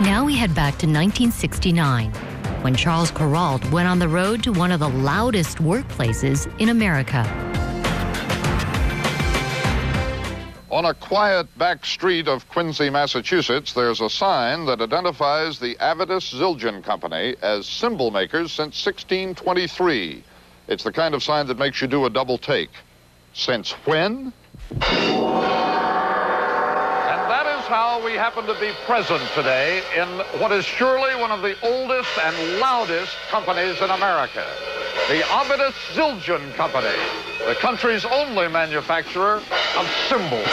Now we head back to 1969, when Charles Kuralt went on the road to one of the loudest workplaces in America. On a quiet back street of Quincy, Massachusetts, there's a sign that identifies the Avedis Zildjian Company as cymbal makers since 1623. It's the kind of sign that makes you do a double take. Since when? How we happen to be present today in what is surely one of the oldest and loudest companies in America, the Avedis Zildjian Company, the country's only manufacturer of cymbals.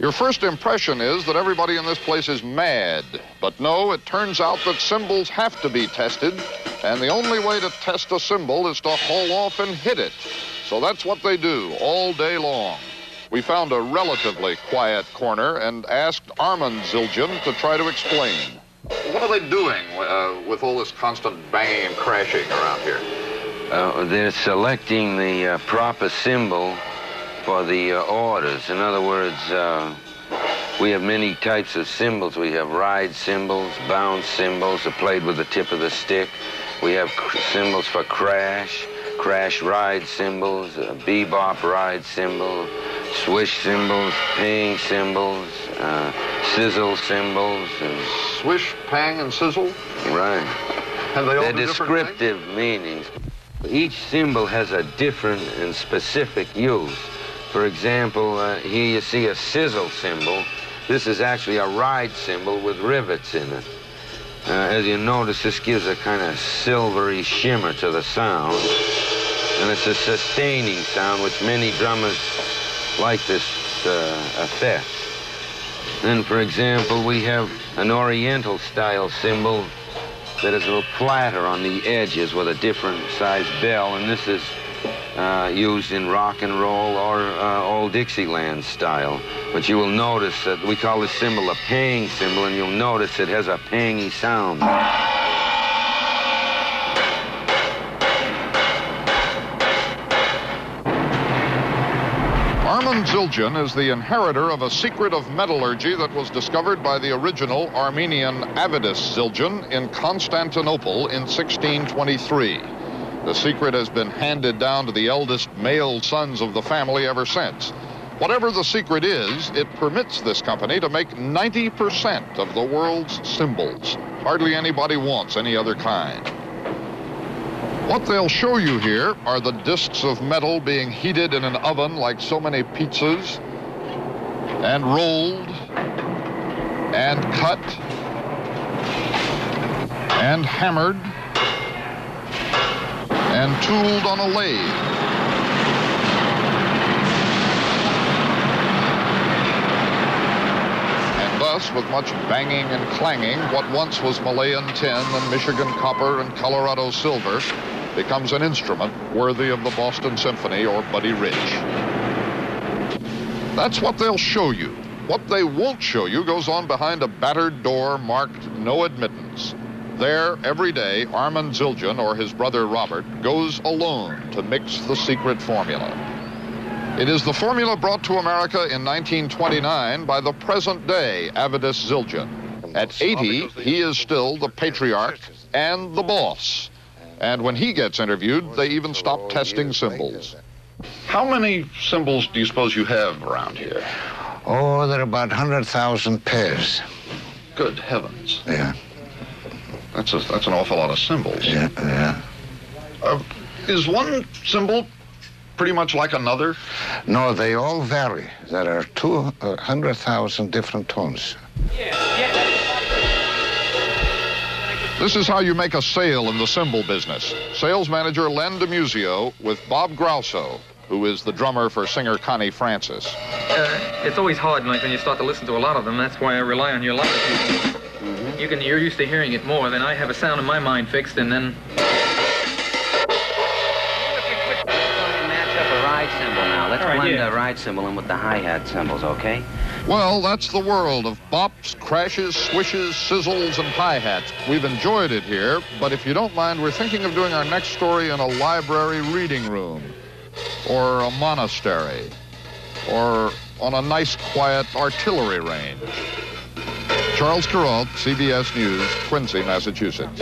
Your first impression is that everybody in this place is mad. But no, it turns out that cymbals have to be tested, and the only way to test a cymbal is to haul off and hit it. So that's what they do all day long. We found a relatively quiet corner and asked Armand Zildjian to try to explain. What are they doing with all this constant banging and crashing around here? They're selecting the proper cymbal for the orders. In other words, we have many types of cymbals. We have ride cymbals, bounce cymbals, played with the tip of the stick. We have cymbals for crash ride cymbals, bebop ride cymbal, swish cymbals, ping cymbals, sizzle cymbals. Swish, pang, and sizzle? Right. And they all They're do descriptive meanings. Each cymbal has a different and specific use. For example, here you see a sizzle cymbal. This is actually a ride cymbal with rivets in it. As you notice, this gives a kind of silvery shimmer to the sound. And it's a sustaining sound, which many drummers like this effect. Then, for example, we have an Oriental style cymbal that is a little flatter on the edges with a different sized bell, and this is used in rock and roll or old Dixieland style. But you will notice that we call this cymbal a pang cymbal, and you'll notice it has a pangy sound. Armand Zildjian is the inheritor of a secret of metallurgy that was discovered by the original Armenian Avedis Zildjian in Constantinople in 1623. The secret has been handed down to the eldest male sons of the family ever since. Whatever the secret is, it permits this company to make 90% of the world's cymbals. Hardly anybody wants any other kind. What they'll show you here are the discs of metal being heated in an oven like so many pizzas, and rolled, and cut, and hammered, and tooled on a lathe. And thus, with much banging and clanging, what once was Malayan tin and Michigan copper and Colorado silver becomes an instrument worthy of the Boston Symphony or Buddy Rich. That's what they'll show you. What they won't show you goes on behind a battered door marked "No Admittance." There, every day, Armand Zildjian, or his brother Robert, goes alone to mix the secret formula. It is the formula brought to America in 1929 by the present-day Avedis Zildjian. At 80, he is still the patriarch and the boss. And when he gets interviewed, they even stop testing cymbals. How many cymbals do you suppose you have around here? Oh, there are about 100,000 pairs. Good heavens. Yeah. That's an awful lot of cymbals. Yeah. Is one cymbal pretty much like another? No, they all vary. There are 200,000 different tones. This is how you make a sale in the cymbal business. Sales manager Len DeMusio with Bob Grauso, who is the drummer for singer Connie Francis. It's always hard, like when you start to listen to a lot of them. That's why I rely on you a lot. You're used to hearing it more than I have a sound in my mind fixed, and then. Match up a ride cymbal now. Let's blend the ride cymbal in with the hi-hat cymbals, okay? Well, that's the world of bops, crashes, swishes, sizzles, and hi-hats. We've enjoyed it here, but if you don't mind, we're thinking of doing our next story in a library reading room, or a monastery, or on a nice, quiet artillery range. Charles Kuralt, CBS News, Quincy, Massachusetts.